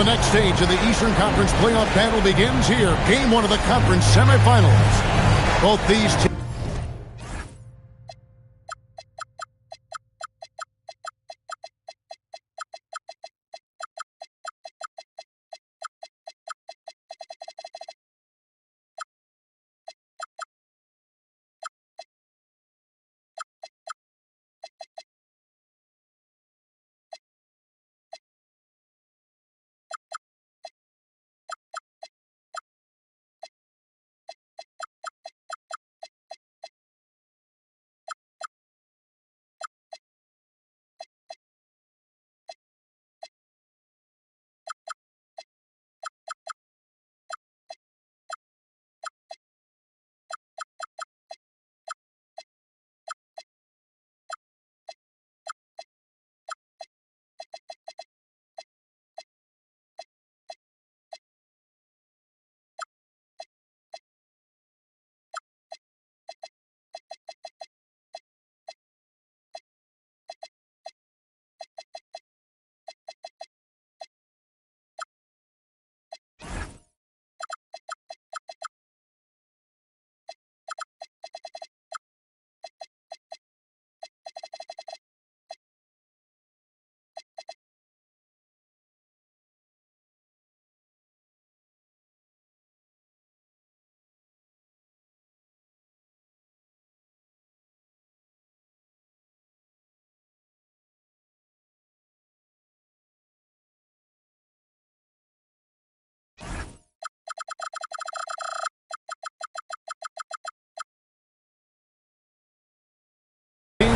The next stage of the Eastern Conference playoff battle begins here. Game 1 of the conference semifinals. Both these teams.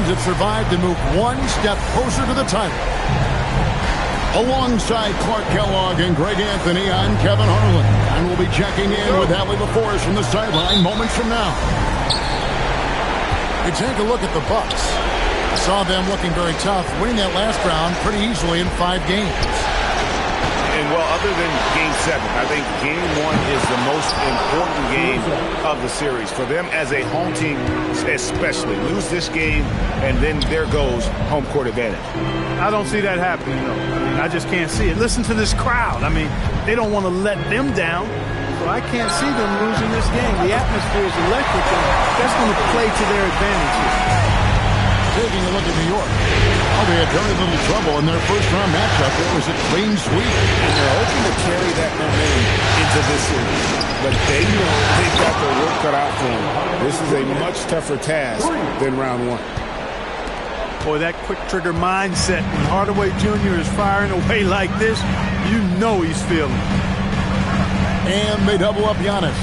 Have survived to move one step closer to the title. Alongside Clark Kellogg and Greg Anthony, I'm Kevin Harlan, and we'll be checking in with Allie LaForce from the sideline moments from now. You take a look at the Bucks. Saw them looking very tough, winning that last round pretty easily in 5 games. And, well, other than Game 7, I think Game 1 is the most important game of the series. For them as a home team, especially, lose this game, and then there goes home court advantage. I don't see that happening, though. I mean, I just can't see it. Listen to this crowd. I mean, they don't want to let them down, so I can't see them losing this game. The atmosphere is electric, and that's going to play to their advantage here. Taking a look at New York. Oh, they had very little trouble in their first-round matchup. It was a clean sweep. And they're hoping to carry that momentum into this series. But they know they've got their work cut out for them. This is a much tougher task than round 1. Boy, that quick-trigger mindset when Hardaway Jr. is firing away like this, you know he's feeling it. And they double up Giannis.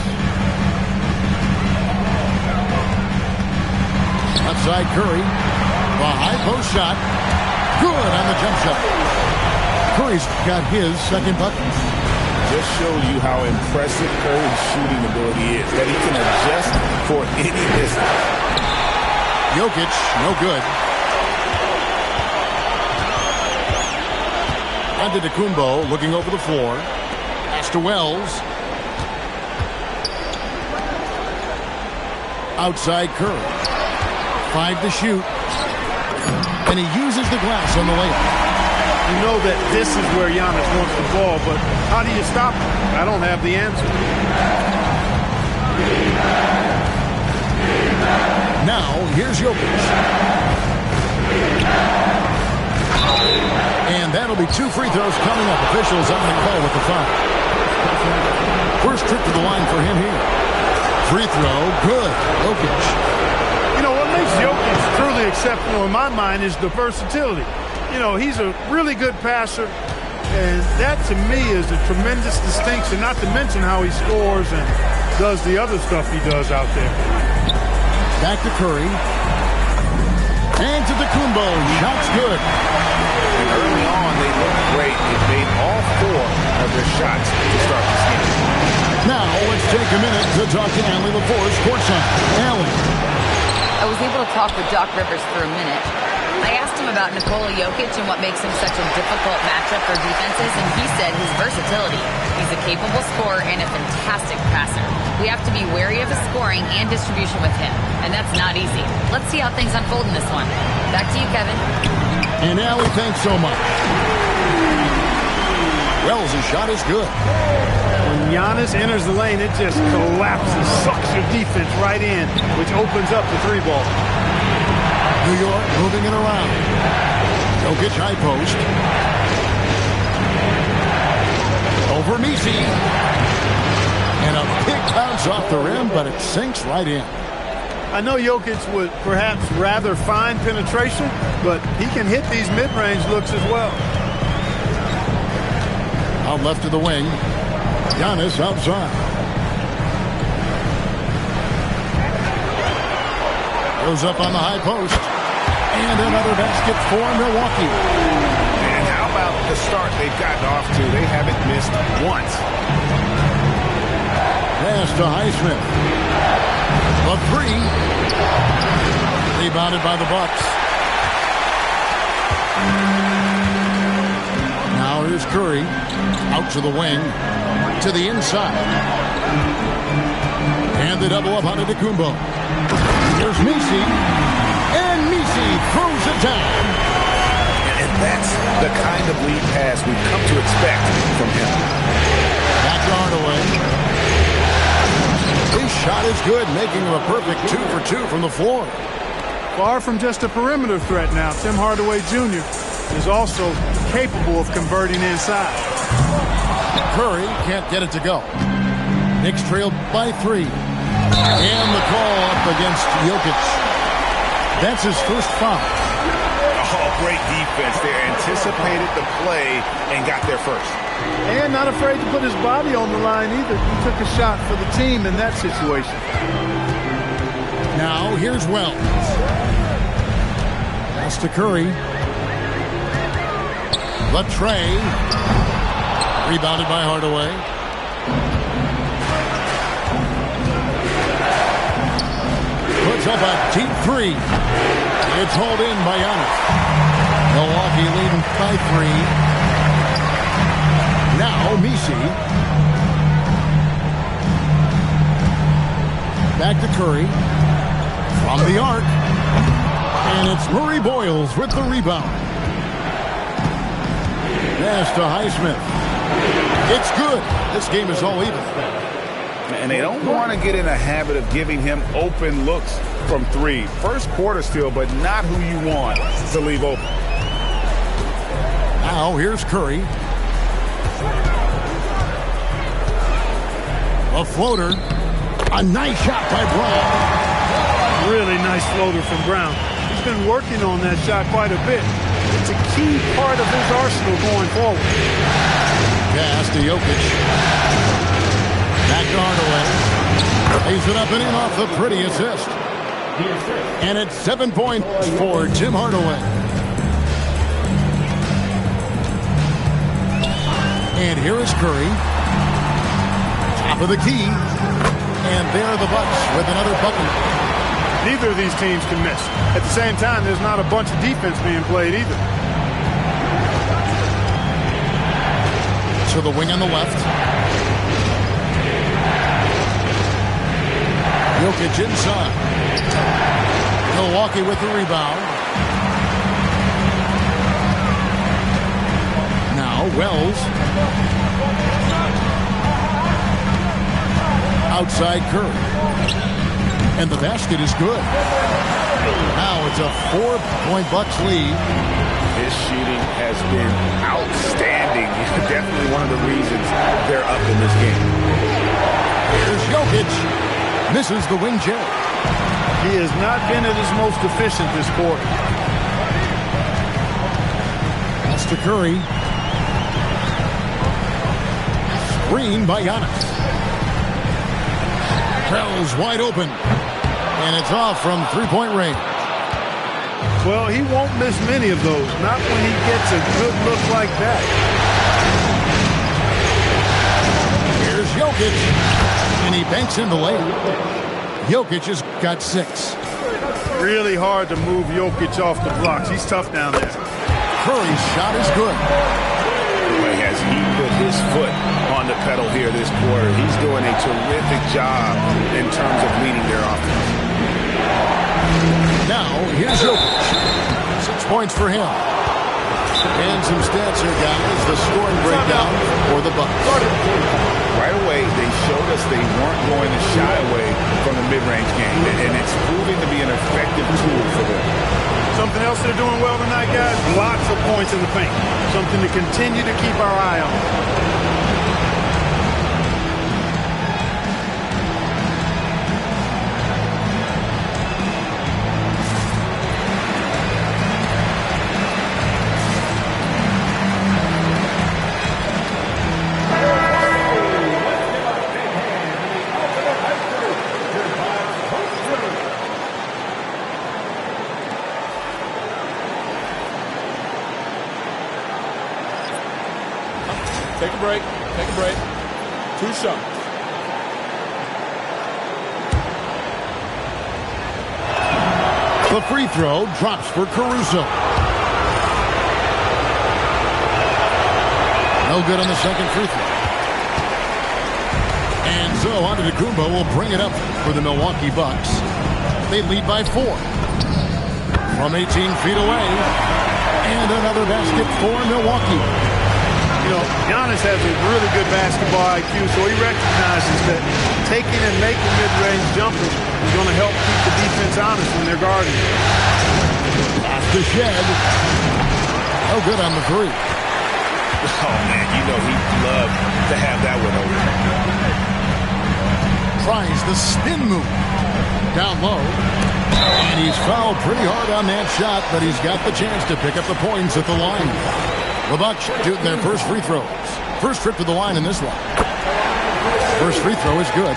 Outside Curry. A high post shot. Good on the jump shot. Curry's got his second bucket. Just show you how impressive Curry's shooting ability is. That he can adjust for any distance. Jokic, no good. Antetokounmpo looking over the floor. Pass to Wells. Outside Curry. 5 to shoot. And he uses the glass on the layup. You know that this is where Giannis wants the ball, but how do you stop him? I don't have the answer. Now, here's Jokic. And that'll be 2 free throws coming up. Officials on the call with the foul. First trip to the line for him here. Free throw, good. Jokic. You know, what makes Jokic truly exceptional in my mind is the versatility. You know, he's a really good passer, and that to me is a tremendous distinction, not to mention how he scores and does the other stuff he does out there. Back to Curry. And to Antetokounmpo. Shots good. And early on, they looked great. They made all 4 of their shots to start this game. Now, let's take a minute to talk to Allie LaForce courtside. Allie. I was able to talk with Doc Rivers for a minute. I asked him about Nikola Jokic and what makes him such a difficult matchup for defenses, and he said his versatility. He's a capable scorer and a fantastic passer. We have to be wary of his scoring and distribution with him, and that's not easy. Let's see how things unfold in this one. Back to you, Kevin. And Allie, thanks so much. Wells' shot is good. When Giannis enters the lane, it just collapses, sucks your defense right in, which opens up the three ball. New York moving it around. Jokic high post. Over Messi. And a big bounce off the rim, but it sinks right in. I know Jokic would perhaps rather find penetration, but he can hit these mid-range looks as well. Out left of the wing. Giannis outside. Goes up on the high post. And another basket for Milwaukee. And how about the start they've gotten off to? They haven't missed once. Pass to Highsmith. A three. Rebounded by the Bucks. Now here's Curry. Out to the wing. To the inside. And the double up on Antetokounmpo. Here's Messi. And Messi throws it down. And that's the kind of lead pass we've come to expect from him. Back to Hardaway. His shot is good, making him a perfect 2 for 2 from the floor. Far from just a perimeter threat now, Tim Hardaway Jr. is also capable of converting inside. Curry can't get it to go. Knicks trailed by 3. And the call up against Jokic. That's his first foul. Oh, great defense there. Anticipated the play and got there first. And not afraid to put his body on the line either. He took a shot for the team in that situation. Now here's Wells. Pass to Curry. Latrey. Rebounded by Hardaway. Puts up a deep 3. It's hauled in by Giannis. Milwaukee leading by 3. Now Messi. Back to Curry. From the arc. And it's Murray Boyles with the rebound. Pass to Highsmith. It's good. This game is all even. And they don't want to get in a habit of giving him open looks from 3. First quarter still, but not who you want to leave open. Now here's Curry. A floater. A nice shot by Brown. Really nice floater from Brown. He's been working on that shot quite a bit. It's a key part of his arsenal going forward. Pass to Jokic. Back to Hardaway. Lays it up and in off the pretty assist. And it's 7 points for Tim Hardaway. And here is Curry. Top of the key. And there are the Bucks with another bucket. Neither of these teams can miss. At the same time, there's not a bunch of defense being played either. To the wing on the left. Jokic inside. Milwaukee with the rebound. Now Wells. Outside Curry. And the basket is good. Now it's a 4-point Bucks lead. His shooting has been outstanding. Definitely one of the reasons they're up in this game. Here's Jokic. Misses the wing J. He has not been at his most efficient this quarter. Pass to Curry. Screen by Giannis. Wells wide open. And it's off from three-point range. Well, he won't miss many of those. Not when he gets a good look like that. Here's Jokic. And he banks in the layup. Jokic has got 6. Really hard to move Jokic off the blocks. He's tough down there. Curry's shot is good. Boy, has he put his foot on the pedal here this quarter. He's doing a terrific job in terms of leading their offense. Now, here's Jokic. 6 points for him. And some stats here, guys. The scoring breakdown for the Bucks. Right away, they showed us they weren't going to shy away from the mid-range game, and it's proving to be an effective tool for them. Something else they're doing well tonight, guys, lots of points in the paint. Something to continue to keep our eye on. Take a break. Take a break. 2 shots. The free throw drops for Caruso. No good on the second free throw. And so Antetokounmpo will bring it up for the Milwaukee Bucks. They lead by 4. From 18 feet away. And another basket for Milwaukee. You know, Giannis has a really good basketball IQ, so he recognizes that taking and making mid-range jumpers is going to help keep the defense honest when they're guarding. Pass to Shed. Oh, good on the 3. Oh, man, you know he'd love to have that one over. Tries the spin move. Down low. And he's fouled pretty hard on that shot, but he's got the chance to pick up the points at the line. The Bucks shooting their first free throws. First trip to the line in this one. First free throw is good.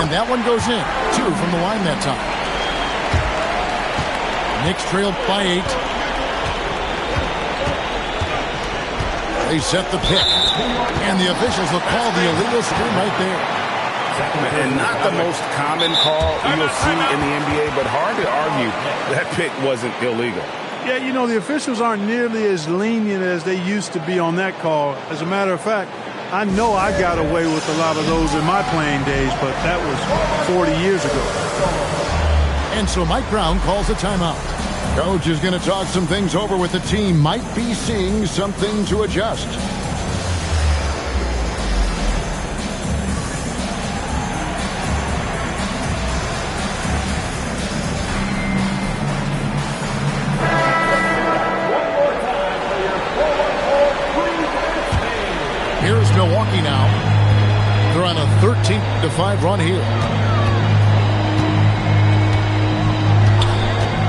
And that one goes in. 2 from the line that time. Knicks trailed by 8. They set the pick. And the officials will call the illegal screen right there. And not the most common call you'll see in the NBA, but hard to argue that pick wasn't illegal. Yeah, you know, the officials aren't nearly as lenient as they used to be on that call. As a matter of fact, I know I got away with a lot of those in my playing days, but that was 40 years ago. And so Mike Brown calls a timeout. Coach is going to talk some things over with the team. Might be seeing something to adjust. Here's Milwaukee now. They're on a 13-5 run here.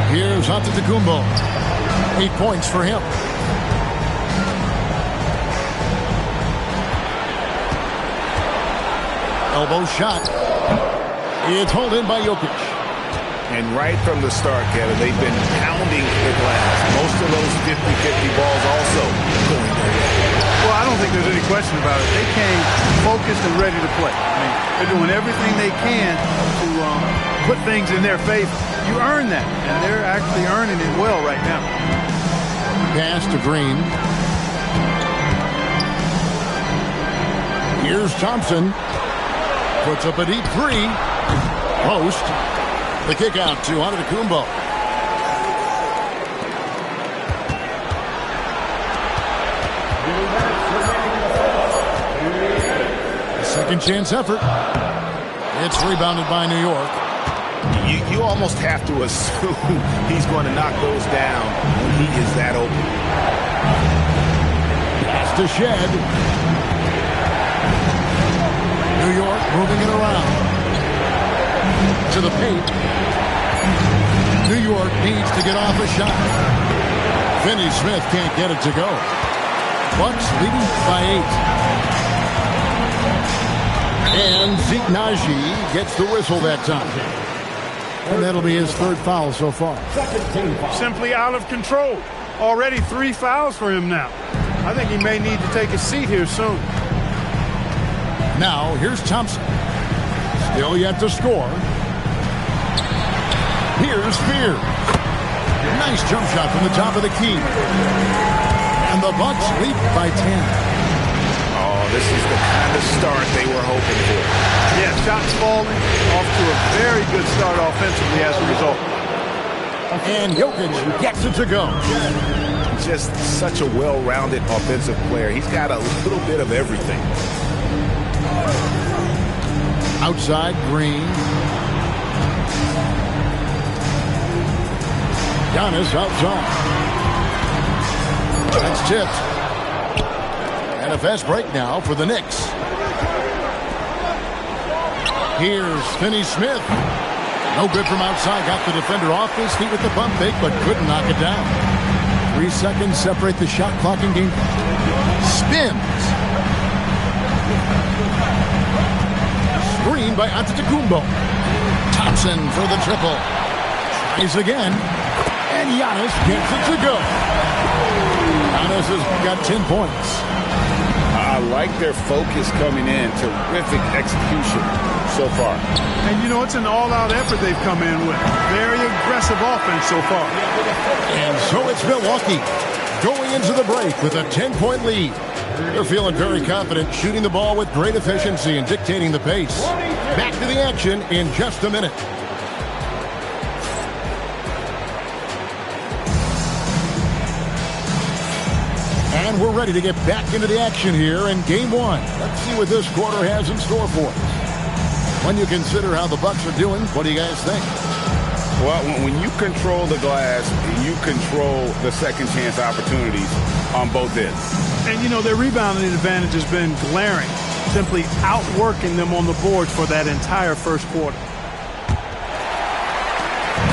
Here's Antetokounmpo. 8 points for him. Elbow shot. It's hauled in by Jokic. And right from the start, Kevin, they've been pounding the glass. Most of those 50-50 balls also going their way. Well, I don't think there's any question about it. They came focused and ready to play. I mean, they're doing everything they can to put things in their favor. You earn that, and they're actually earning it well right now. Pass to Green. Here's Thompson. Puts up a deep 3. Post. The kick out to Antetokounmpo. Second chance effort. It's rebounded by New York. You almost have to assume he's going to knock those down when he is that open. Pass to Shed. New York moving it around. To the paint. New York needs to get off a shot. Finney Smith can't get it to go. Bucks leading by 8. And Zeke Naji gets the whistle that time. And that'll be his 3rd foul so far. Simply out of control. Already 3 fouls for him now. I think he may need to take a seat here soon. Now, here's Thompson. Still yet to score. Here's Spear. Nice jump shot from the top of the key. And the Bucks lead by 10. This is the kind of start they were hoping for. Yeah, shots falling, off to a very good start offensively as a result. And Jokic gets it to go. Just such a well-rounded offensive player. He's got a little bit of everything. Outside, Green. Giannis outside. That's tipped. And a fast break now for the Knicks. Here's Finney-Smith. No good from outside. Got the defender off his feet with the pump fake, but couldn't knock it down. 3 seconds separate the shot clock and game. Spins. Screen by Antetokounmpo. Thompson for the triple. Tries again. And Giannis gets it to go. Giannis has got 10 points. I like their focus coming in. Terrific execution so far. And, you know, it's an all-out effort they've come in with. Very aggressive offense so far. And so it's Milwaukee going into the break with a 10-point lead. They're feeling very confident, shooting the ball with great efficiency and dictating the pace. Back to the action in just a minute. And we're ready to get back into the action here in Game 1. Let's see what this quarter has in store for us. When you consider how the Bucks are doing, what do you guys think? Well, when you control the glass, you control the second chance opportunities on both ends. And, you know, their rebounding advantage has been glaring, simply outworking them on the boards for that entire first quarter.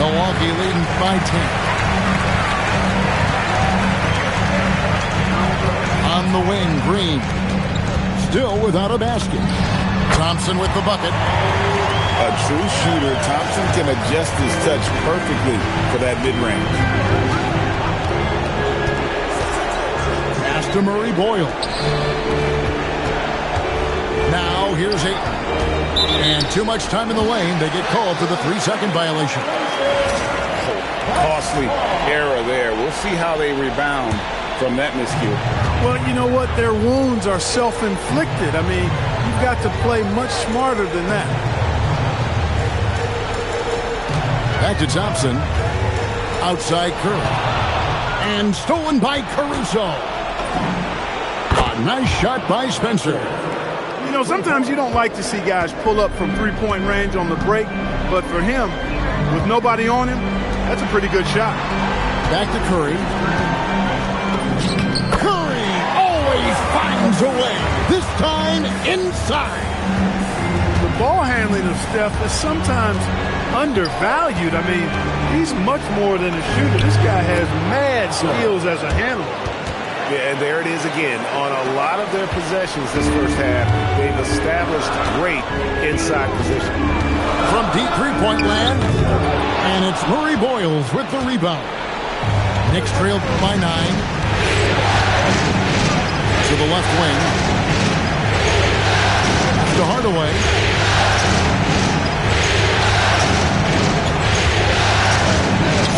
Milwaukee leading by 10. On the wing, Green. Still without a basket. Thompson with the bucket. A true shooter, Thompson can adjust his touch perfectly for that mid-range. Pass to Murray Boyle. Now here's Ayton. And too much time in the lane. They get called for the 3-second violation. Costly error there. We'll see how they rebound from that miscue. Well, you know what? Their wounds are self-inflicted. I mean, you've got to play much smarter than that. Back to Thompson. Outside Curry. And stolen by Caruso. A nice shot by Spencer. You know, sometimes you don't like to see guys pull up from three-point range on the break, but for him, with nobody on him, that's a pretty good shot. Back to Curry. Curry always finds a way. This time inside. The ball handling of Steph is sometimes undervalued. I mean, he's much more than a shooter. This guy has mad skills as a handler. Yeah, and there it is again. On a lot of their possessions this first half, they've established great inside position. From deep three-point land, and it's Murray Boyles with the rebound. Knicks trailed by 9. To the left wing. To Hardaway.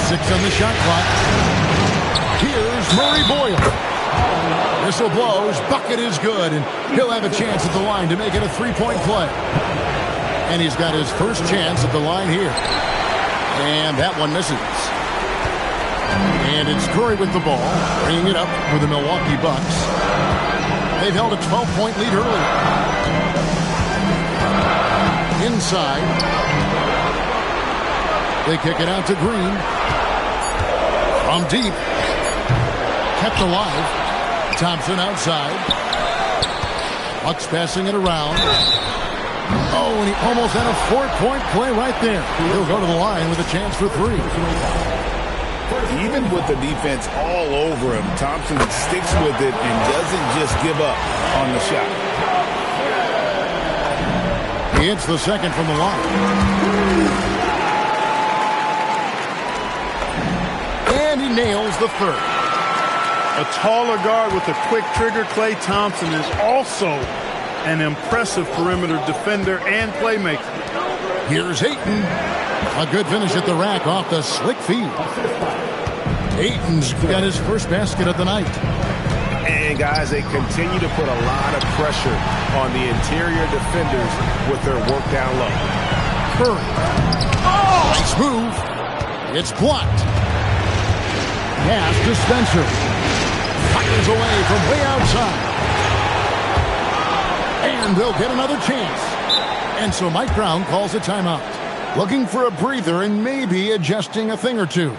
Six on the shot clock. Here's Murray Boyle. Whistle blows. Bucket is good, and he'll have a chance at the line to make it a 3-point play. And he's got his first chance at the line here. And that one misses. And it's Curry with the ball, bringing it up for the Milwaukee Bucks. They've held a 12-point lead early. Inside. They kick it out to Green. From deep. Kept alive. Thompson outside. Bucks passing it around. Oh, and he almost had a 4-point play right there. He'll go to the line with a chance for 3. Even with the defense all over him, Thompson sticks with it and doesn't just give up on the shot. He hits the second from the line. And he nails the third. A taller guard with a quick trigger, Klay Thompson, is also an impressive perimeter defender and playmaker. Here's Ayton. A good finish at the rack off the slick feed. Ayton's got his first basket of the night. And guys, they continue to put a lot of pressure on the interior defenders with their work down low. Curry. Nice move. It's blocked. Pass to Spencer. Fires away from way outside. And they'll get another chance. And so Mike Brown calls a timeout. Looking for a breather and maybe adjusting a thing or two.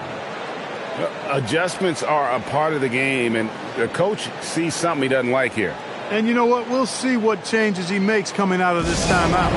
Adjustments are a part of the game, and the coach sees something he doesn't like here. And you know what? We'll see what changes he makes coming out of this timeout.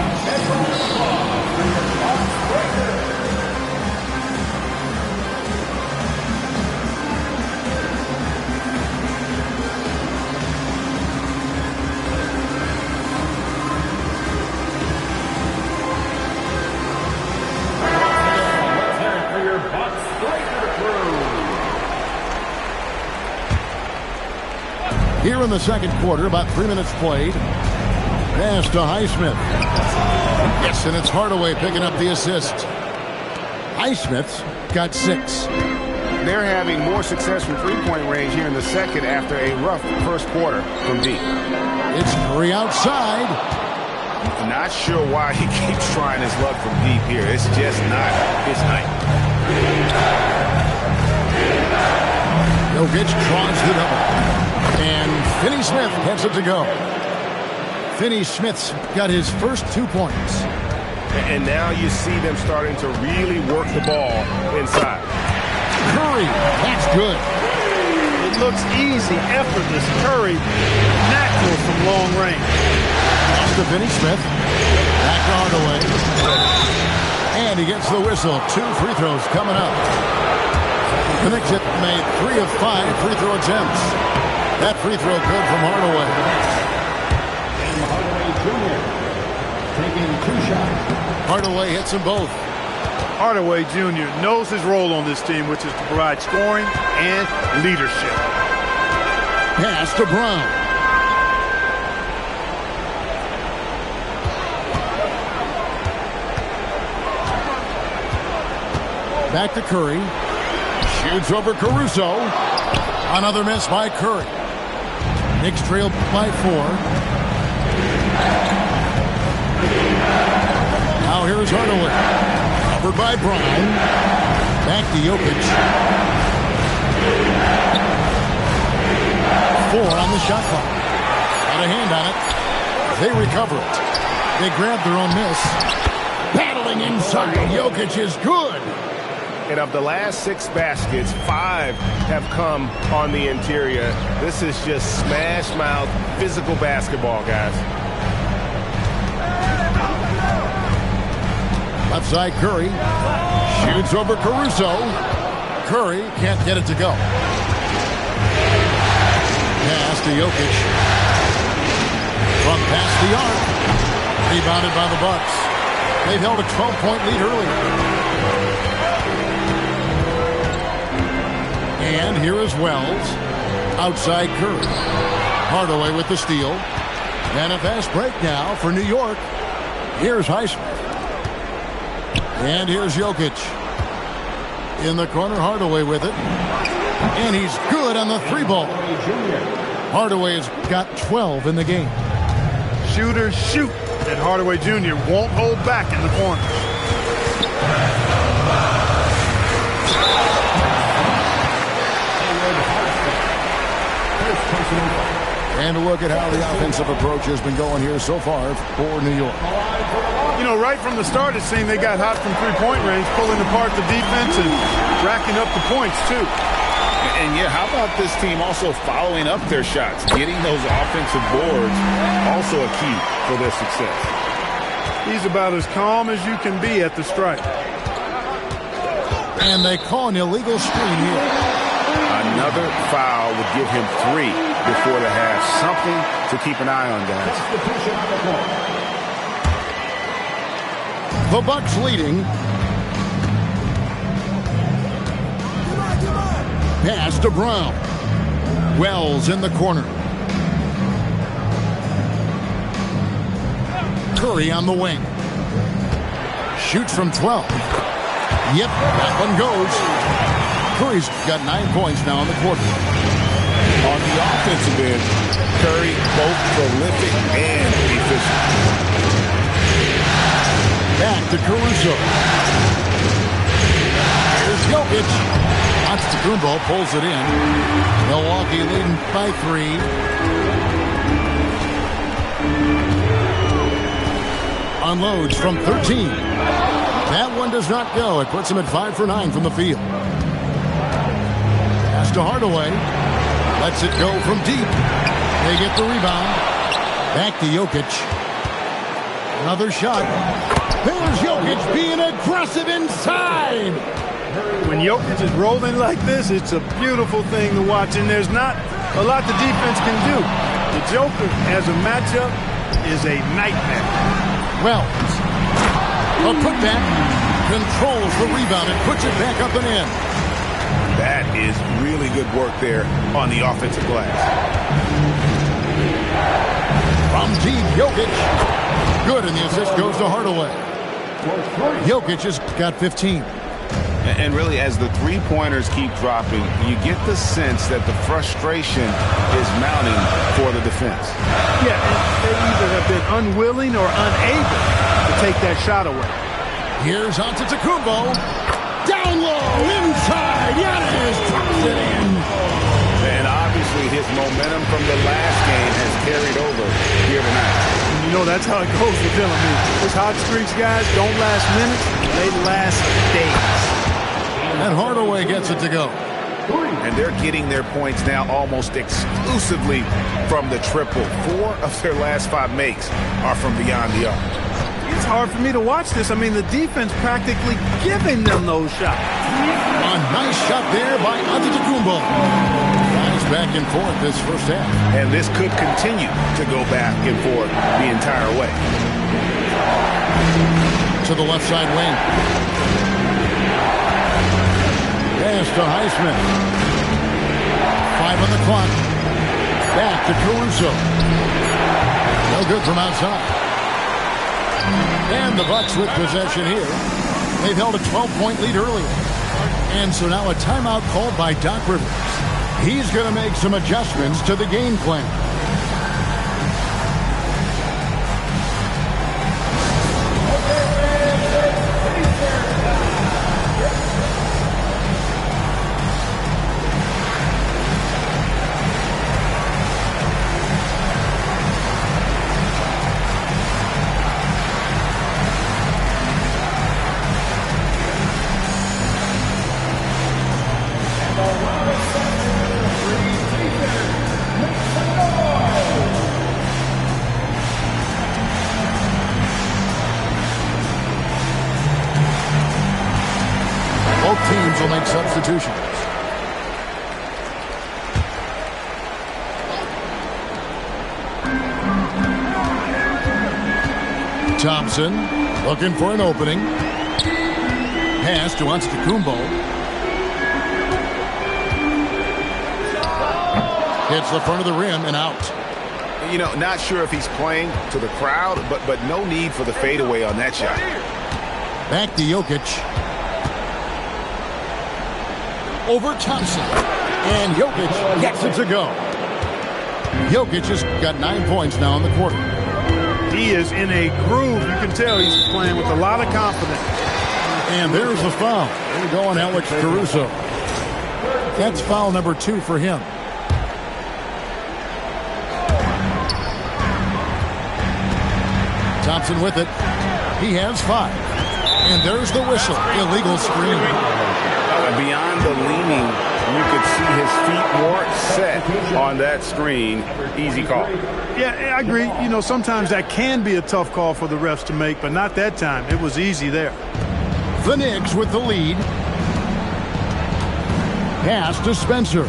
Here in the second quarter, about 3 minutes played. Pass to Highsmith. Yes, and it's Hardaway picking up the assist. Highsmith's got 6. They're having more success from three-point range here in the second after a rough first quarter from deep. It's Curry outside. Not sure why he keeps trying his luck from deep here. It's just not his night. Jokic draws the double. And Finney-Smith gets it to go. Finney-Smith's got his first 2 points. And now you see them starting to really work the ball inside. Curry, that's good. It looks easy, effortless. Curry, natural from long range. Pass to Finney-Smith. Back to Hardaway. And he gets the whistle. 2 free throws coming up. The Knicks have made 3 of 5 free throw attempts. That free throw good from Hardaway. And Hardaway Jr. taking 2 shots. Hardaway hits them both. Hardaway Jr. knows his role on this team, which is to provide scoring and leadership. Pass to Brown. Back to Curry. Shoots over Caruso. Another miss by Curry. Knicks trail by 4. Now here's Hardaway. Covered by Brown. Back to Jokic. 4 on the shot clock. Got a hand on it. They recover it. They grab their own miss. Battling inside. Jokic is good. And of the last 6 baskets, 5 have come on the interior. This is just smash mouth, physical basketball, guys. Left side Curry. Shoots over Caruso. Curry can't get it to go. Pass to Jokic. From past the arc. Rebounded by the Bucks. They've held a 12-point lead earlier. And here is Wells. Outside Curry. Hardaway with the steal. And a fast break now for New York. Here's Highsmith. And here's Jokic. In the corner, Hardaway with it. And he's good on the 3-ball. Hardaway has got 12 in the game. Shooters shoot. And Hardaway Jr. won't hold back in the corner. And a look at how the offensive approach has been going here so far for New York. You know, right from the start, it seemed they got hot from three-point range, pulling apart the defense and racking up the points, too. And, yeah, how about this team also following up their shots? Getting those offensive boards, also a key for their success. He's about as calm as you can be at the stripe. And they call an illegal screen here. Another foul would give him 3 before the half. Something to keep an eye on, guys. The Bucks leading. Pass to Brown. Wells in the corner. Curry on the wing. Shoots from 12. Yep, that one goes. Curry's got 9 points now in the quarter. On the offensive end, Curry both prolific and efficient. Back to Caruso. Here's Jokic. A Antetokounmpo pulls it in. Milwaukee leading by 3. Unloads from 13. That one does not go. It puts him at 5 for 9 from the field. Pass to Hardaway. Lets it go from deep. They get the rebound. Back to Jokic. Another shot. There's Jokic being aggressive inside. When Jokic is rolling like this, it's a beautiful thing to watch, and there's not a lot the defense can do. The Joker, as a matchup, is a nightmare. Wells. A putback. Controls the rebound and puts it back up and in. That is really good work there on the offensive glass. From deep, Jokic. Good, and the assist goes to Hardaway. Jokic has got 15. And really, as the three-pointers keep dropping, you get the sense that the frustration is mounting for the defense. Yeah, they either have been unwilling or unable to take that shot away. Here's Antetokounmpo. Down low, inside. Giannis drops it in. And obviously, his momentum from the last game has carried over here tonight. You know, that's how it goes with them. I mean, those hot streaks, guys, don't last minutes. They last days. And Hardaway gets it to go. And they're getting their points now almost exclusively from the triple. 4 of their last 5 makes are from beyond the arc. It's hard for me to watch this. I mean, the defense practically giving them those shots. A nice shot there by Antetokounmpo. Nice back and forth this first half. And this could continue to go back and forth the entire way. To the left side wing. Pass to Highsmith. 5 on the clock. Back to Caruso. No good from outside. And the Bucks with possession here. They've held a 12-point lead earlier. And so now a timeout called by Doc Rivers. He's going to make some adjustments to the game plan. Both teams will make substitutions. Thompson looking for an opening. Pass to Antetokounmpo. Hits the front of the rim and out. You know, not sure if he's playing to the crowd, but no need for the fadeaway on that shot. Back to Jokic. Over Thompson. And Jokic gets it to go. Jokic has got 9 points now in the quarter. He is in a groove. You can tell he's playing with a lot of confidence. And there's the foul. There we go on Alex Caruso. That's foul number 2 for him. Thompson with it. He has 5. And there's the whistle. Illegal screen. Beyond the leaning, you could see his feet more set on that screen. Easy call. Yeah, I agree. You know, sometimes that can be a tough call for the refs to make, but not that time. It was easy there. The Knicks with the lead. Pass to Spencer.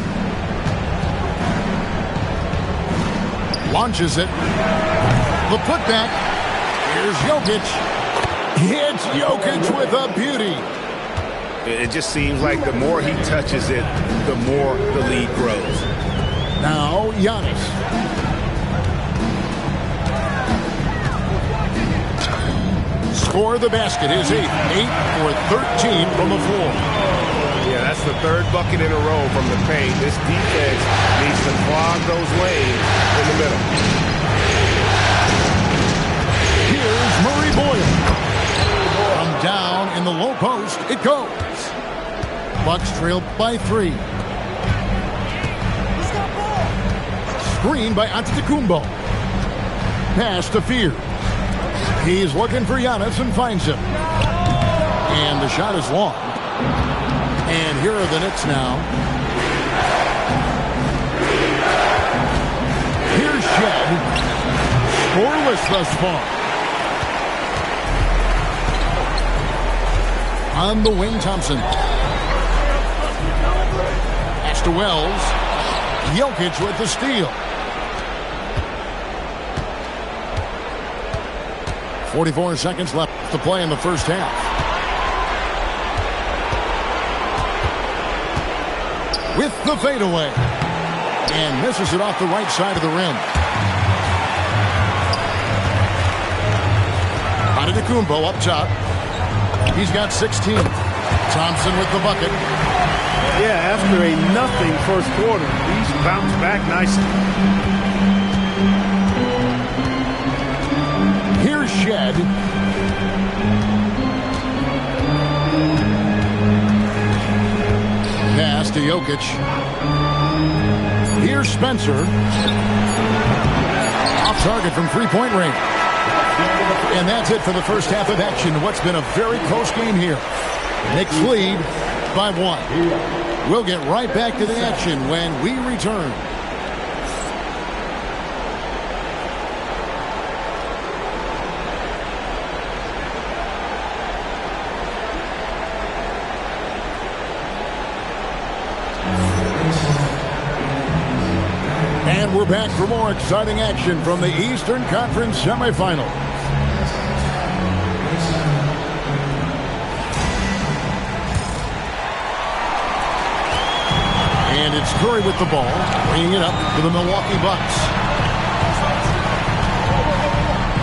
Launches it. The putback. Here's Jokic. It's Jokic with a beauty. It just seems like the more he touches it, the more the lead grows. Now, Giannis. Score the basket is 8. 8 for 13 from the floor. Yeah, that's the 3rd bucket in a row from the paint. This defense needs to clog those lanes in the middle. Here's Murray Boyle. From down in the low post, it goes. Bucks trail by 3. Screen by Antetokounmpo. Pass to Fear. He's looking for Giannis and finds him. And the shot is long. And here are the Knicks now. Here's Shed. Scoreless thus far. On the wing, Thompson. Pass to Wells. Jokic with the steal. 44 seconds left to play in the first half. With the fadeaway. And misses it off the right side of the rim. Antetokounmpo up top. He's got 16. Thompson with the bucket. Yeah, after a nothing first quarter, he's bounced back nicely. Here's Shed. Pass to Jokic. Here's Spencer. Off target from three-point range. And that's it for the first half of action. What's been a very close game here. Knicks lead by 1. We'll get right back to the action when we return. And we're back for more exciting action from the Eastern Conference semifinals. And it's Curry with the ball, bringing it up to the Milwaukee Bucks.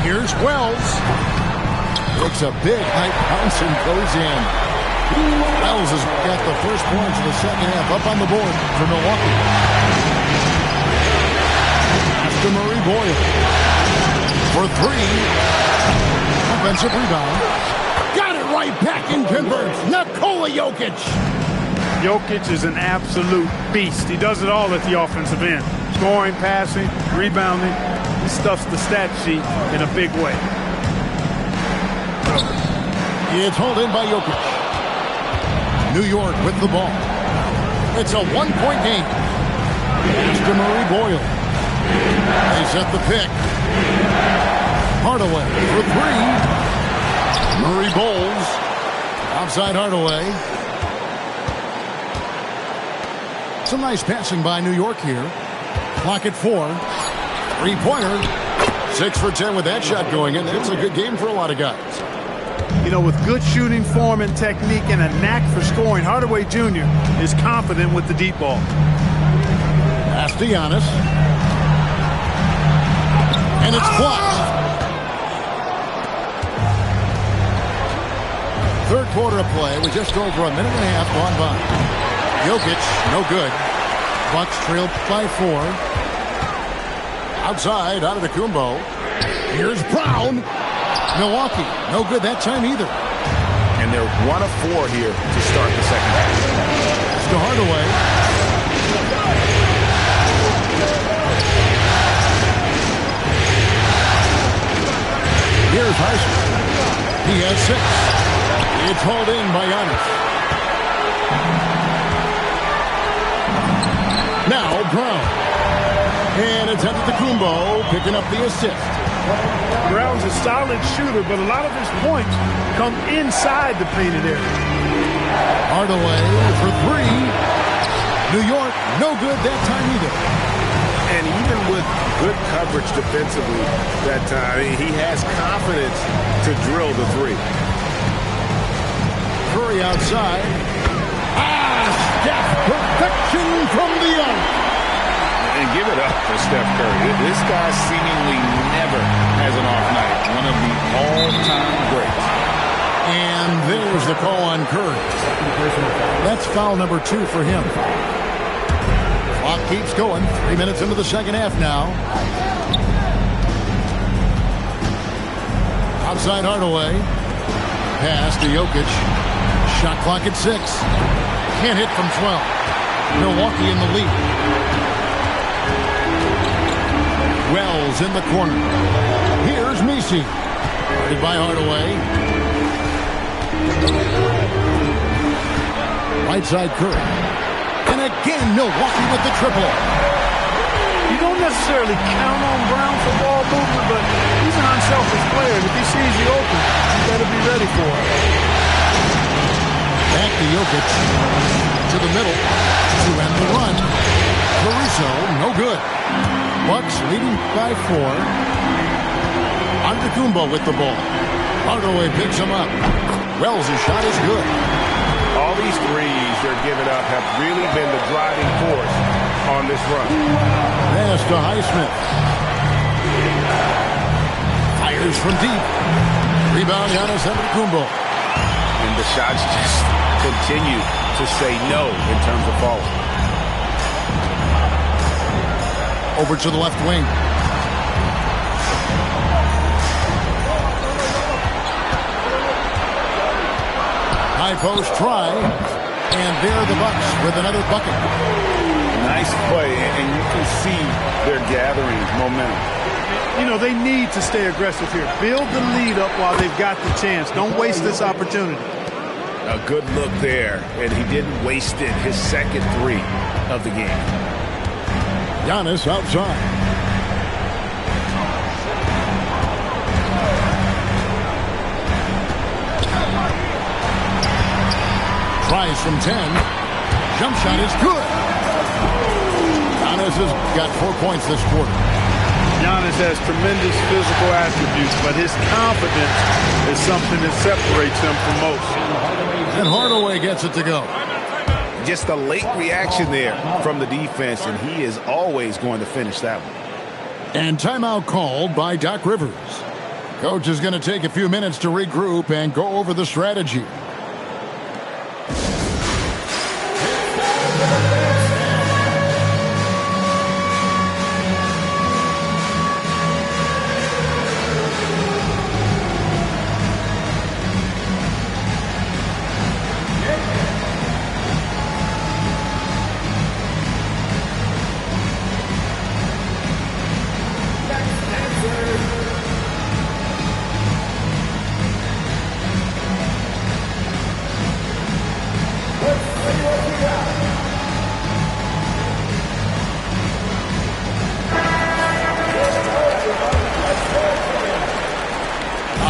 Here's Wells. Takes a big high bounce and goes in. Wells has got the first points of the second half up on the board for Milwaukee. To Murray Boyle for 3. Offensive rebound. Got it right back and converts. Nikola Jokic. Jokic is an absolute beast. He does it all at the offensive end. Scoring, passing, rebounding. He stuffs the stat sheet in a big way. It's hauled in by Jokic. New York with the ball. It's a one-point game. It's to Murray Boyle. They set the pick. Hardaway for 3. Murray bowls. Outside Hardaway. Some nice passing by New York here. Clock at 4. 3-pointer. 6 for 10 with that shot going in. It's a good game for a lot of guys. You know, with good shooting form and technique and a knack for scoring, Hardaway Jr. is confident with the deep ball. Pass to Giannis. And it's blocked. Third quarter of play with just over a minute and a half gone by. Jokic, no good. Bucks trailed by 4. Outside, Antetokounmpo. Here's Brown. Milwaukee, no good that time either. And they're 1 of 4 here to start the second half. It's to Hardaway. Here's Heisman. He has 6. It's hauled in by Giannis. Now Brown. And it's Antetokounmpo picking up the assist. Brown's a solid shooter, but a lot of his points come inside the painted area. Hardaway for 3. New York, no good that time either. And even with good coverage defensively that time, he has confidence to drill the 3. Curry outside. Steph, perfection from the arc. And give it up for Steph Curry. This guy seemingly never has an off night. One of the all-time greats. And there's the call on Curry. That's foul number 2 for him. Clock keeps going. 3 minutes into the second half now. Outside Hardaway. Pass to Jokic. Shot clock at 6. Can't hit from 12. Milwaukee in the lead. Wells in the corner. Here's Messi. Guarded by Hardaway. Right side Curry. And again, Milwaukee with the triple. You don't necessarily count on Brown for ball movement, but he's an unselfish player. And if he sees you open, you better be ready for it. Back to Jokic. To the middle. To end the run. Caruso, no good. Bucks leading by 4. Antetokounmpo with the ball. Hardaway picks him up. Wells' shot is good. All these threes they're giving up have really been the driving force on this run. Pass to Highsmith. Fires from deep. Rebound, Giannis Antetokounmpo. And the shots just continue to say no in terms of falling. Over to the left wing. High post try. And there the Bucks with another bucket. Nice play, and you can see they're gathering momentum. You know, they need to stay aggressive here. Build the lead up while they've got the chance. Don't waste this opportunity. A good look there, and he didn't waste it. His second 3 of the game. Giannis outside. Tries from 10. Jump shot is good. Giannis has got 4 points this quarter. Giannis has tremendous physical attributes, but his confidence is something that separates him from most. And Hardaway gets it to go. Just a late reaction there from the defense, and he is always going to finish that one. And timeout called by Doc Rivers. Coach is going to take a few minutes to regroup and go over the strategy.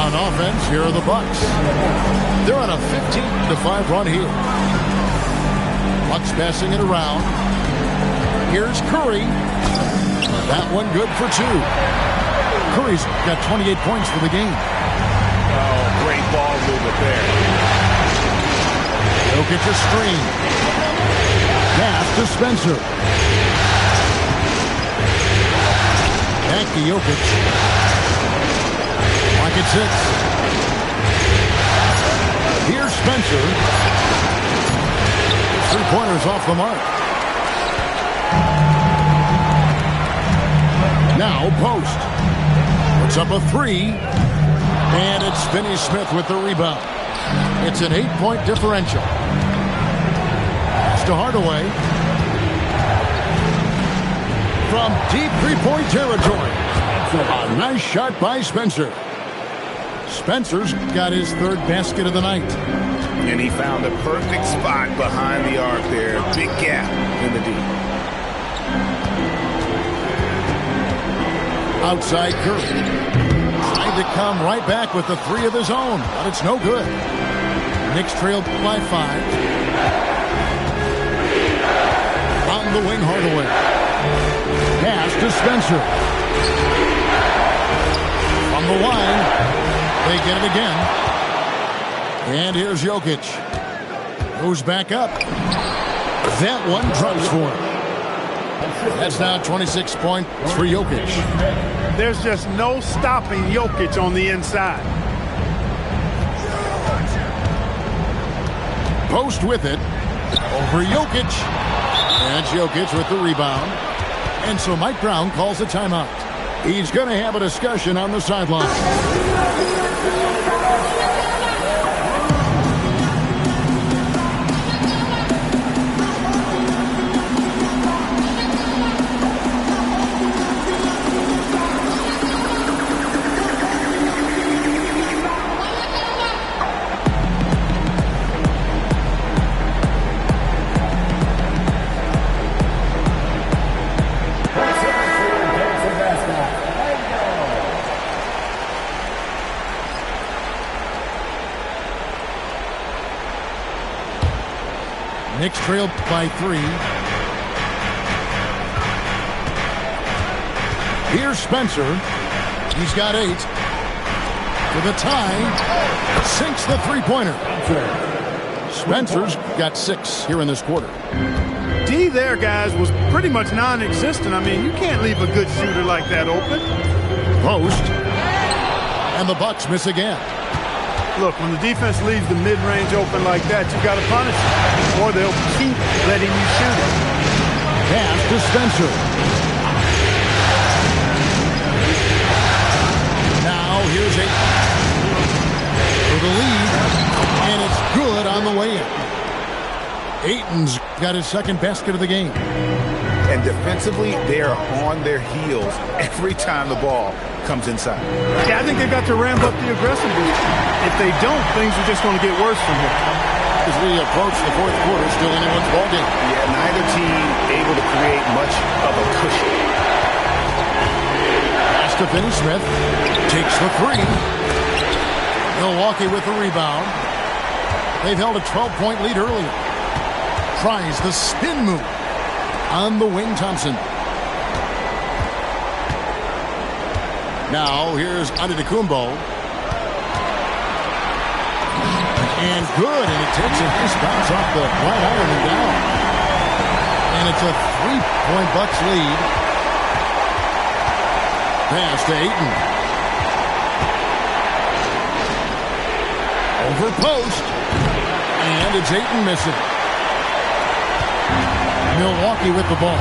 On offense, here are the Bucks. They're on a 15-5 run here. Bucks passing it around. Here's Curry. That one good for 2. Curry's got 28 points for the game. Oh, great ball movement there. Jokic a screen. Pass to Spencer. Back to Jokic. Clock at 6. Here's Spencer. 3-pointers off the mark. Now post. Puts up a 3. And it's Finney-Smith with the rebound. It's an 8-point differential. Pass to Hardaway. From deep 3-point territory. A nice shot by Spencer. Spencer's got his 3rd basket of the night. And he found a perfect spot behind the arc there. Big gap in the D. Outside Curry. Trying to come right back with the 3 of his own, but it's no good. Knicks trail by 5. On the wing, Hardaway. Pass to Spencer. From the line, they get it again. And here's Jokic. Goes back up. That one drops for him. That's now 26 points for Jokic. There's just no stopping Jokic on the inside. Post with it. Over Jokic. And Jokic with the rebound. And so Mike Brown calls a timeout. He's going to have a discussion on the sideline. Knicks trail by 3. Here's Spencer. He's got 8. To the tie. Sinks the three-pointer. Spencer's got 6 here in this quarter. D there, guys, was pretty much non-existent. I mean, you can't leave a good shooter like that open. Post. And the Bucks miss again. Look, when the defense leaves the mid-range open like that, you got to punish them, or they'll keep letting you shoot it. Pass to Spencer. Now here's 8 for the lead, and it's good on the way in. Ayton's got his second basket of the game. And defensively, they are on their heels every time the ball comes inside. Yeah, I think they've got to ramp up the aggressiveness. If they don't, things are just going to get worse from here. As we approach the fourth quarter, still anyone's ball game. Yeah, neither team able to create much of a cushion. Pass to Finney-Smith. Takes the 3. Milwaukee with the rebound. They've held a 12-point lead earlier. Tries the spin move on the wing, Thompson. Now here's Antetokounmpo. And good, and it takes a nice bounce off the right iron and down. And it's a 3-point Bucks lead. Pass to Ayton. Over post. And it's Ayton missing. Milwaukee with the ball.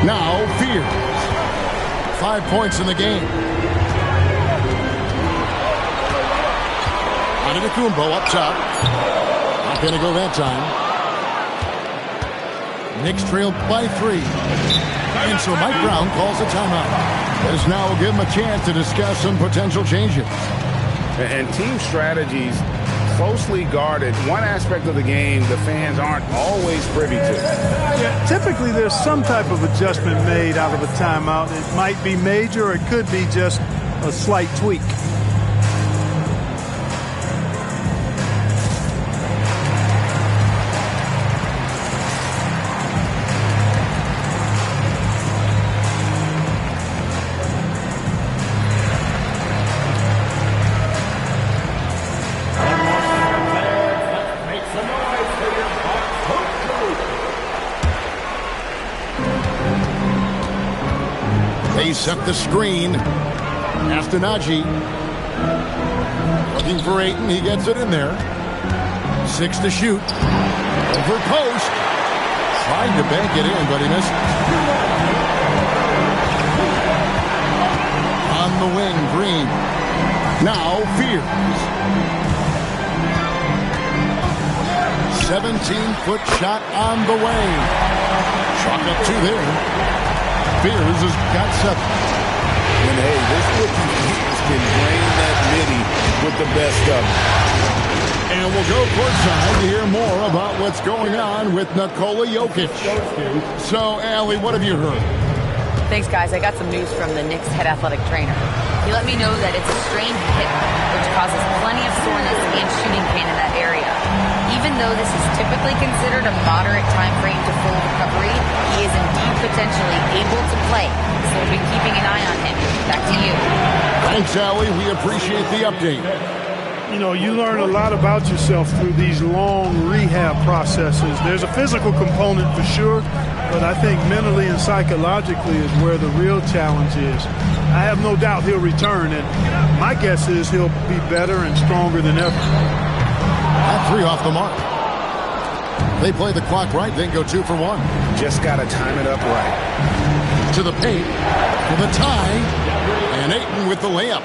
Now Fears. 5 points in the game. Antetokounmpo up top. Not going to go that time. Knicks trail by 3. And so Mike Brown calls a timeout. This now will give him a chance to discuss some potential changes. And team strategies closely guarded. One aspect of the game the fans aren't always privy to. Yeah, typically there's some type of adjustment made out of a timeout. It might be major, or it could be just a slight tweak. Set the screen. Astanaji looking for Ayton. He gets it in there. 6 to shoot. Over post. Trying to bank it in, but he missed. On the wing, Green. Now Fears. 17-foot shot on the way. Chalk up 2 there. Fears has got 7. And hey, this rookie Fears can drain that midi with the best of them. And we'll go courtside to hear more about what's going on with Nikola Jokic. So, Allie, what have you heard? Thanks, guys. I got some news from the Knicks head athletic trainer. He let me know that it's a strained hip, which causes plenty of soreness and shooting pain in that area. Even though this is typically considered a moderate time frame to full recovery, he is indeed potentially able to play. So we'll be keeping an eye on him. Back to you. Thanks, Allie. We appreciate the update. You know, you learn a lot about yourself through these long rehab processes. There's a physical component for sure, but I think mentally and psychologically is where the real challenge is. I have no doubt he'll return, and my guess is he'll be better and stronger than ever. That 3 off the mark. They play the clock right, then go 2 for 1. Just got to time it up right. To the paint, for the tie, and Ayton with the layup.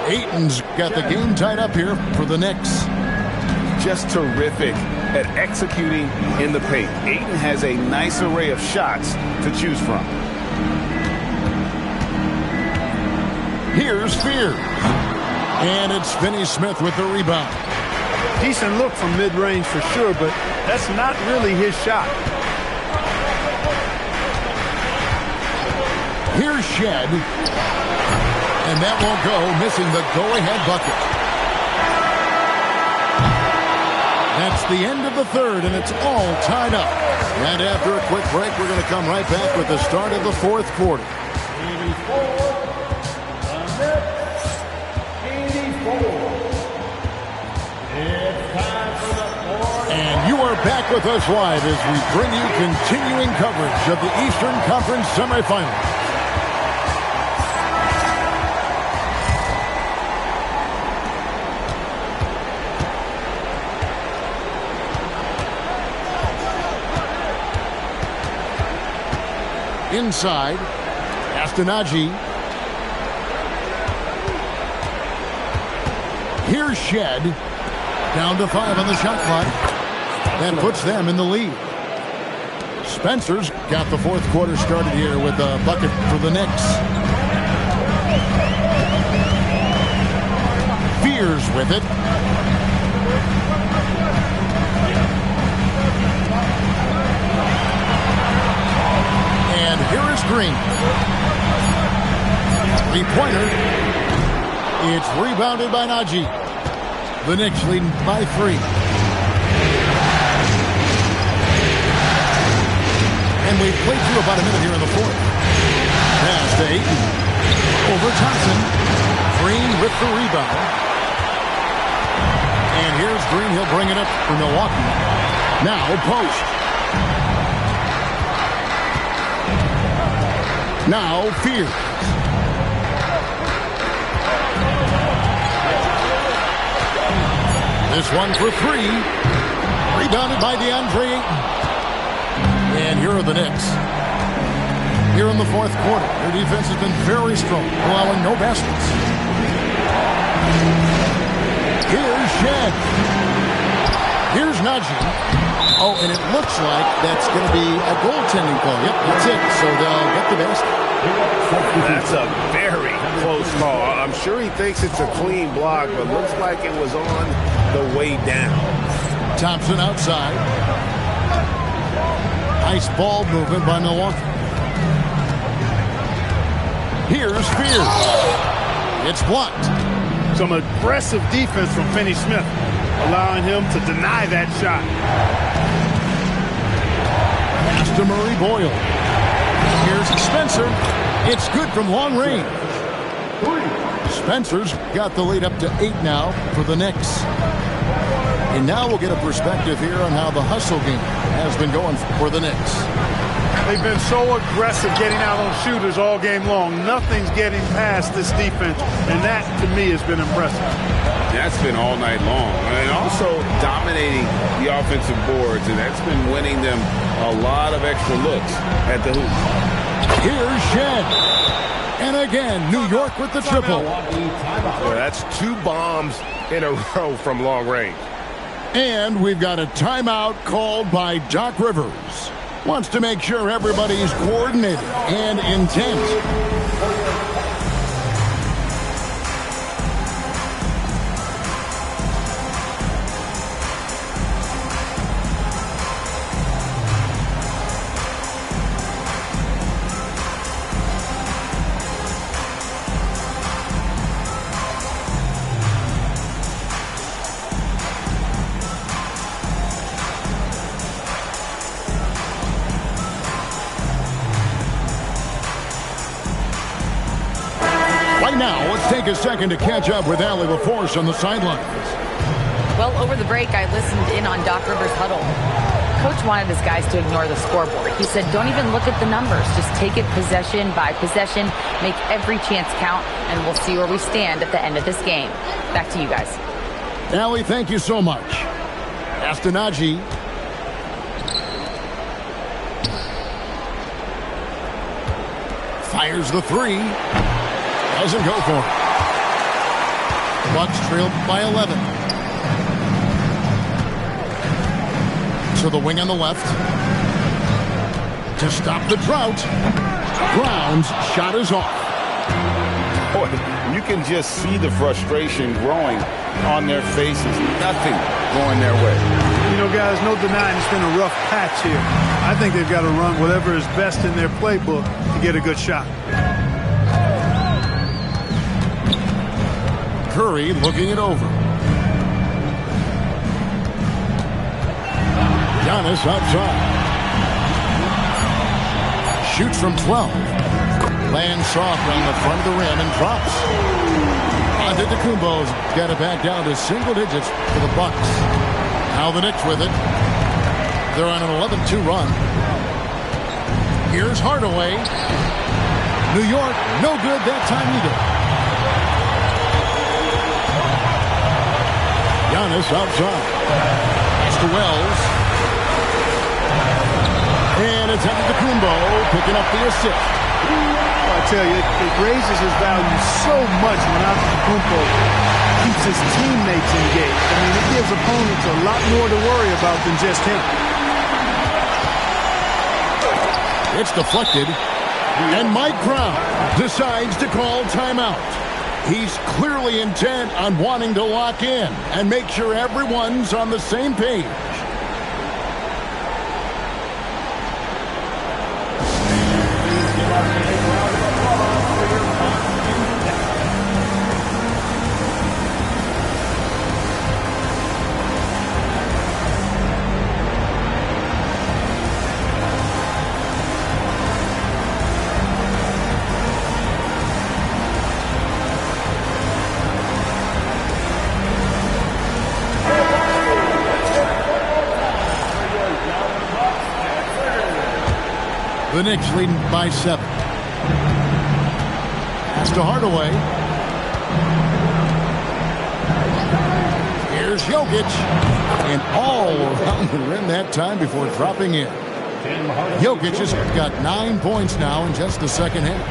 Ayton's got the game tied up here for the Knicks. Just terrific at executing in the paint. Ayton has a nice array of shots to choose from. Here's Fears. And it's Finney-Smith with the rebound. Decent look from mid-range for sure, but that's not really his shot. Here's Shed. And that won't go, missing the go-ahead bucket. the end of the third, and it's all tied up. And after a quick break, we're going to come right back with the start of the fourth quarter. 84. It's time for the fourth. And you are back with us live as we bring you continuing coverage of the Eastern Conference semifinals. Inside, Astanaji. Here's Shed. Down to 5 on the shot clock. That puts them in the lead. Spencer's got the fourth quarter started here with a bucket for the Knicks. Fears with it. And here is Green. Three-pointer. It's rebounded by Najee. The Knicks leading by 3. And we've played through about a minute here in the fourth. Pass to Ayton. Over Thompson. Green with the rebound. And here's Green. He'll bring it up for Milwaukee. Now post. Now Fear. This one for 3. Rebounded by DeAndre Ayton. And here are the Knicks. Here in the fourth quarter, their defense has been very strong, allowing no baskets. Here's Shed. Here's Najee. Oh, and it looks like that's going to be a goaltending call. Yep, that's it. So they'll get the basket. That's a very close call. I'm sure he thinks it's a clean block, but looks like it was on the way down. Thompson outside. Nice ball movement by Milwaukee. Here's Spears. It's blocked. Some aggressive defense from Finney-Smith, allowing him to deny that shot. Pass to Murray Boyle. Here's Spencer. It's good from long range. Spencer's got the lead up to 8 now for the Knicks. And now we'll get a perspective here on how the hustle game has been going for the Knicks. They've been so aggressive getting out on shooters all game long. Nothing's getting past this defense, and that, to me, has been impressive. That's been all night long. And also dominating the offensive boards, and that's been winning them a lot of extra looks at the hoop. Here's Shed. And again, New York with the triple. Well, that's 2 bombs in a row from long range. And we've got a timeout called by Doc Rivers. Wants to make sure everybody's coordinated and intent. Now, let's take a second to catch up with Allie LaForce on the sidelines. Well, over the break, I listened in on Doc Rivers' huddle. Coach wanted his guys to ignore the scoreboard. He said, don't even look at the numbers. Just take it possession by possession, make every chance count, and we'll see where we stand at the end of this game. Back to you guys. Allie, thank you so much. Astanaji. Fires the 3. Doesn't go for it. Bucks trailed by 11. To the wing on the left. To stop the drought. Brown's shot is off. Boy, you can just see the frustration growing on their faces. Nothing going their way. You know, guys, no denying it's been a rough patch here. I think they've got to run whatever is best in their playbook to get a good shot. Curry looking it over. Giannis outside. Shoots from 12. Lands soft on the front of the rim and drops. Antetokounmpo's got it back down to single digits for the Bucks. Now the Knicks with it. They're on an 11-2 run. Here's Hardaway. New York, no good that time either. Giannis outside. Pass to Wells. And it's Antetokounmpo picking up the assist. I tell you, it raises his value so much when Antetokounmpo keeps his teammates engaged. I mean, it gives opponents a lot more to worry about than just him. It's deflected, and Mike Brown decides to call timeout. He's clearly intent on wanting to lock in and make sure everyone's on the same page. The Knicks leading by 7. Pass to Hardaway. Here's Jokic. And all around the rim that time before dropping in. Jokic has got 9 points now in just the second half.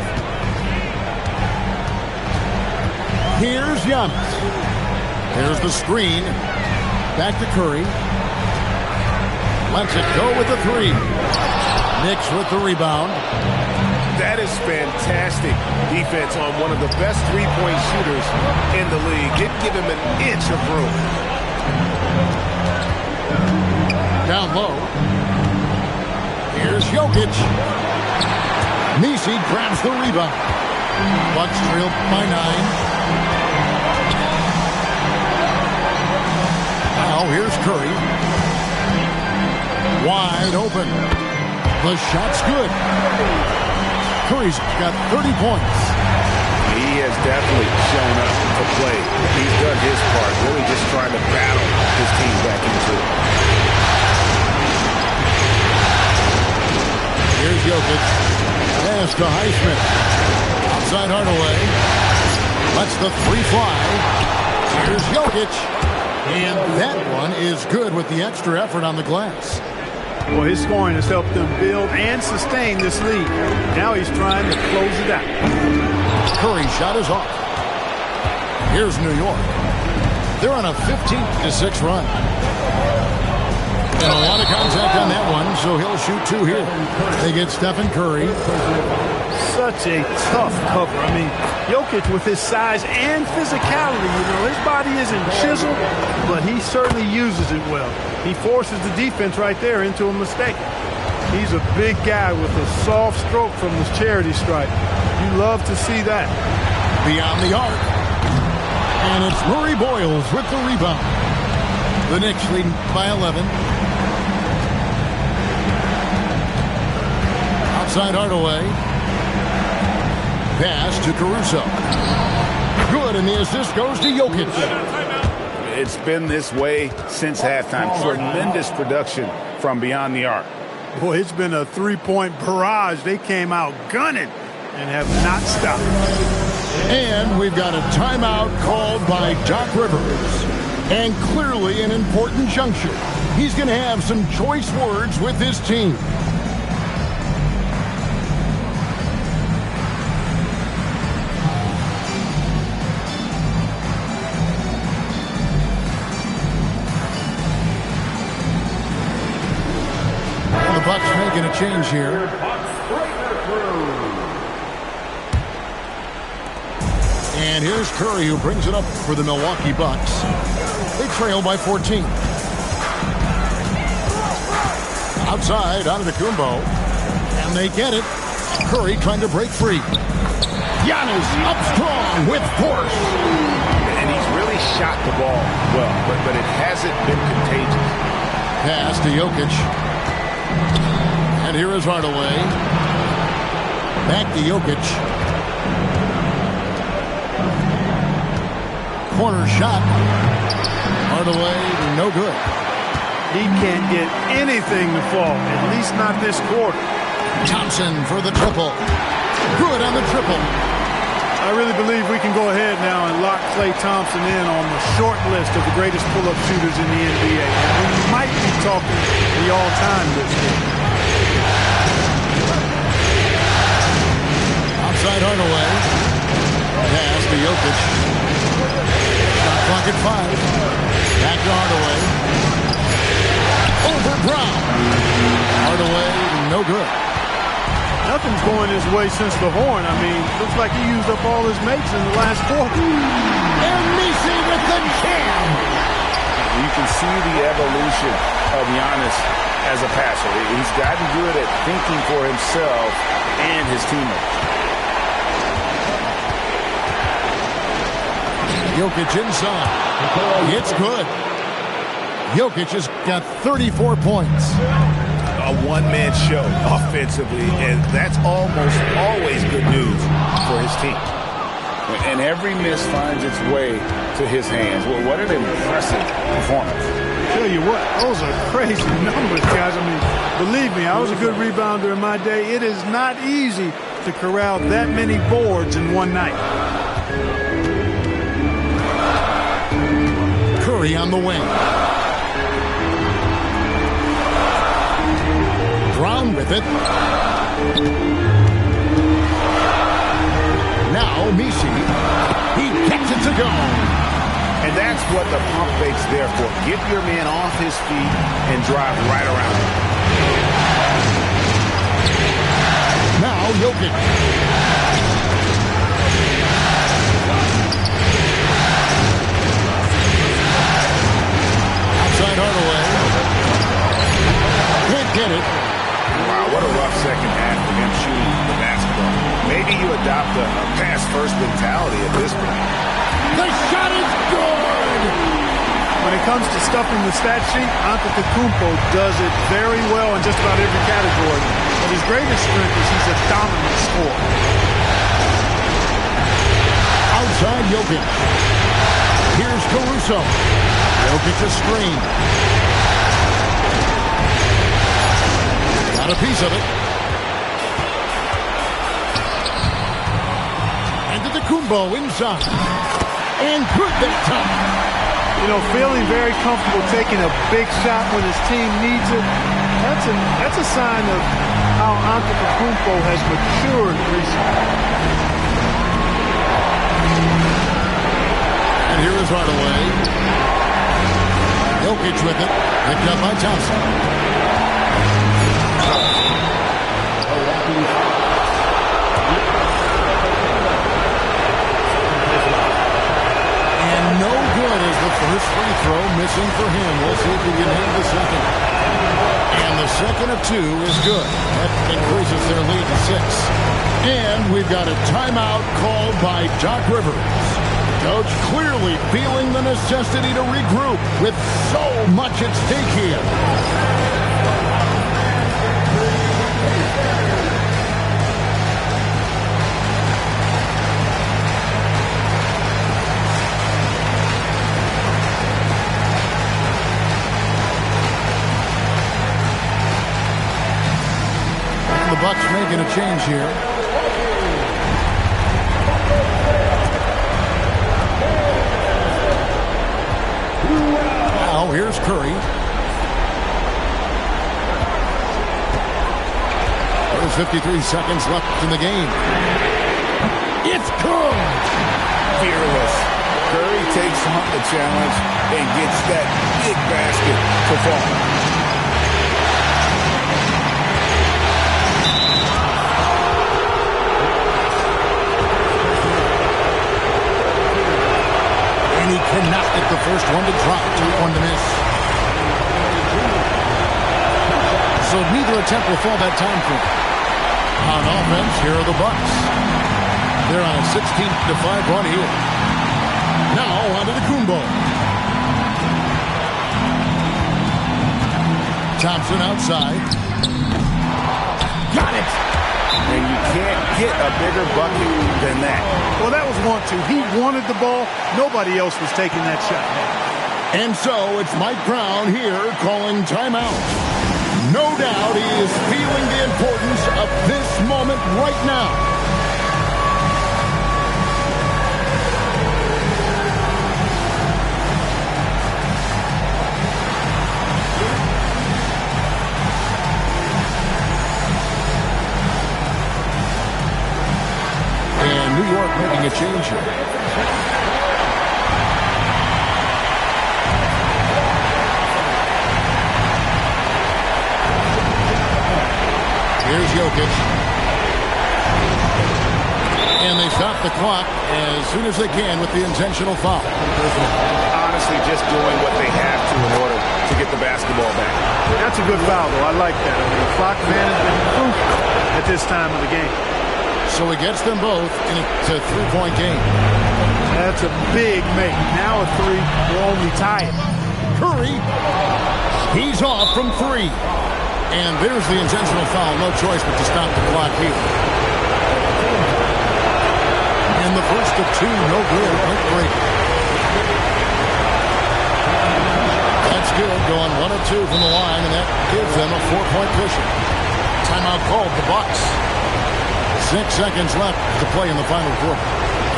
Here's Giannis. There's the screen. Back to Curry. Lets it go with the 3. Knicks with the rebound. That is fantastic defense on one of the best three-point shooters in the league. Didn't give him an inch of room. Down low. Here's Jokic. Nisi grabs the rebound. Bucks trail by 9. Now here's Curry. Wide open. The shot's good. Curry's got 30 points. He has definitely shown up to play. He's done his part, really just trying to battle his team back into it. Here's Jokic. Pass to Highsmith. Outside Hardaway. Lets the 3 fly. Here's Jokic. And that one is good with the extra effort on the glass. Well, his scoring has helped them build and sustain this lead. Now he's trying to close it out. Curry's shot is off. Here's New York. They're on a 15-6 run. And a lot of contact on that one, so he'll shoot 2 here. They get Stephen Curry. Such a tough cover. I mean, Jokic with his size and physicality, his body isn't chiseled, but he certainly uses it well. He forces the defense right there into a mistake. He's a big guy with a soft stroke from his charity stripe. You love to see that. Beyond the arc. And it's Murray Boyles with the rebound. The Knicks leading by 11. Outside Hardaway. Pass to Caruso. Good, and the assist goes to Jokic. It's been this way since halftime. Tremendous production from beyond the arc. Boy, it's been a three-point barrage. They came out gunning and have not stopped. And we've got a timeout called by Doc Rivers. And clearly an important juncture. He's going to have some choice words with his team. Bucks making a change here. And here's Curry, who brings it up for the Milwaukee Bucks. They trail by 14. Outside, Antetokounmpo. And they get it. Curry trying to break free. Giannis up strong with force. And he's really shot the ball well, but it hasn't been contagious. pass to Jokic. And here is Hardaway. Back to Jokic. Corner shot. Hardaway, no good. He can't get anything to fall, at least not this quarter. Thompson for the triple. Good on the triple. I really believe we can go ahead now and lock Klay Thompson in on the short list of the greatest pull-up shooters in the NBA. And we might be talking the all-time list here. Outside Hardaway. Pass to Jokic. Shot clock at 5. Back to Hardaway. Over Brown. Hardaway, no good. Nothing's going his way since the horn. I mean, looks like he used up all his mates in the last quarter. And Messi with the jam. You can see the evolution of Giannis as a passer. He's gotten good at thinking for himself and his teammates. Jokic inside. It's good. Jokic has got 34 points. A one-man show offensively, and that's almost always good news for his team. And every miss finds its way to his hands. Well, what an impressive performance. Tell you what, those are crazy numbers, guys. I mean, believe me, I was a good rebounder in my day. It is not easy to corral that many boards in one night. Curry on the wing. Brown with it. Now Messi. He gets it to go. And that's what the pump fake's there for. Get your man off his feet and drive right around him. Now Jokic. Outside Hardaway. Can't get it. Wow, what a rough second half for him shooting the basketball. Maybe you adopt a pass-first mentality at this point. The shot is good! When it comes to stuffing the stat sheet, Antetokounmpo does it very well in just about every category. But his greatest strength is he's a dominant scorer. Outside Jokic. Here's Caruso. Jokic a screen. Got a piece of it. Antetokounmpo inside. And good that time. You know, feeling very comfortable taking a big shot when his team needs it. That's a sign of how Antetokounmpo has matured recently. And here is Hardaway. Jokic with it. Picked up by Thompson. And no good is the first free throw missing for him. We'll see if he can hit the second. And the second of 2 is good. That increases their lead to 6. And we've got a timeout called by Doc Rivers. Coach clearly feeling the necessity to regroup with so much at stake here. The Bucks making a change here. Now here's Curry. There's 53 seconds left in the game. It's good. Fearless. Curry takes on the challenge and gets that big basket to fall. And he cannot get the first one to drop. 2-1 to miss. So neither attempt will fall that time for him. On offense, here are the Bucks. They're on a 16-5 run here. Now on to the Kumbo. Thompson outside. Got it! And you can't get a bigger bucket than that. Well, that was 1-2. He wanted the ball. Nobody else was taking that shot. And so it's Mike Brown here calling timeout. No doubt he is feeling the importance of this moment right now. And New York making a change here. Here's Jokic. And they stop the clock as soon as they can with the intentional foul. Honestly, just doing what they have to in order to get the basketball back. That's a good foul, though. I like that. I mean, clock management crucial at this time of the game. So he gets them both, and it's a three-point game. That's a big make. Now a three will only tie it. Curry, he's off from three. And there's the intentional foul. No choice but to stop the clock here. And the first of two, no good. Point break. That's good. Going 1 of 2 from the line, and that gives them a 4-point cushion. Timeout called the Bucks. 6 seconds left to play in the final quarter.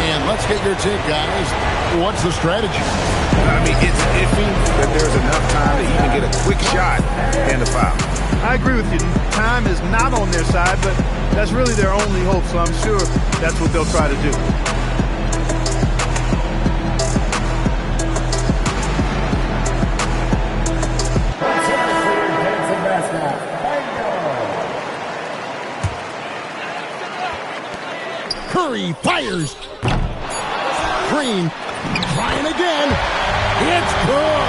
And let's get your take, guys. What's the strategy? I mean, it's iffy that there's enough time to even get a quick shot and a foul. I agree with you. Time is not on their side, but that's really their only hope, so I'm sure that's what they'll try to do. Curry fires. Green trying again. It's good.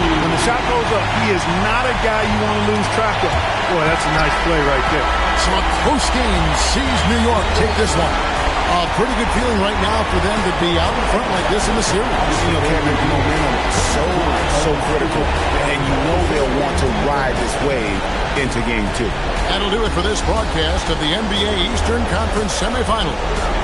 When the shot goes up, he is not a guy you want to lose track of. Boy, that's a nice play right there. So a close game sees New York take this one. A pretty good feeling right now for them to be out in front like this in the series. You know, Kevin, momentum is so critical, and you know they'll want to ride this wave into Game 2. That'll do it for this broadcast of the NBA Eastern Conference Semifinal.